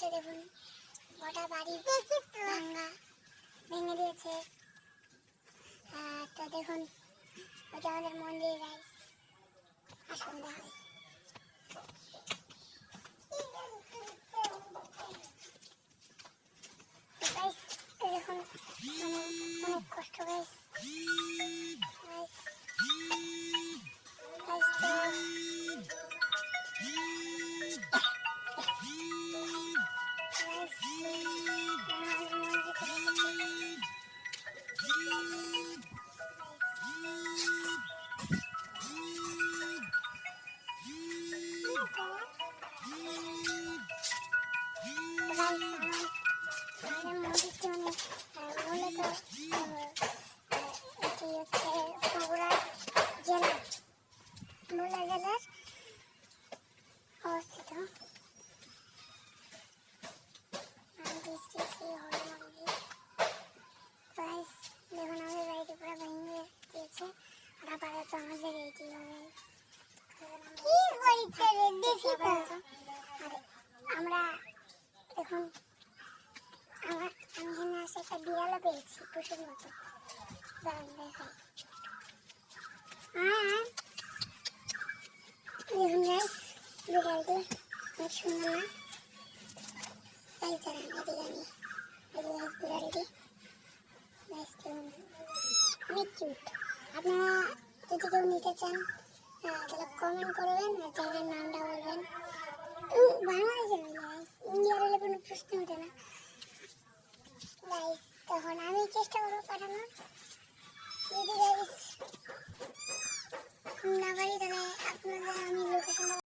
এসে দেখুন গোটা বাড়ি ভাঙা ভেঙে দিয়েছে। তো দেখুন ওটা আমাদের মন্দির গাইস, আসুন দেখাই। দেখুন অনেক কষ্ট গাইস। মন্দিরটি মূলত এটি হচ্ছে বগুড়া জেলার অবস্থিত। দেখুন আমাদের বাড়িটি পুরো ভেঙে দিয়েছে, আর আপাতত আমাদের এইটি হবে। আর আমরা দেখুন আমি এখানে আসে একটা বিড়ালও পেয়েছি পশুর মতো, দেখাই। দেখুন গাইস বিড়ালটি অনেক সুন্দর না? এই দাঁড়ান এদিকে বিড়ালটি অনেক কিউট। আপনারা যদি কেউ নিতে চান তাহলে কমেন্ট করবেন আর চ্যানেলের নামটা বলবেন। বাংলাদেশের হলে গাইস, ইন্ডিয়ার হলে কোনো প্রশ্ন ওঠে না গাইস। তখন আমি চেষ্টা করবো পাঠানোর, যদি গাইস না পারি তাহলে আপনাদের আমি লোকেশনটা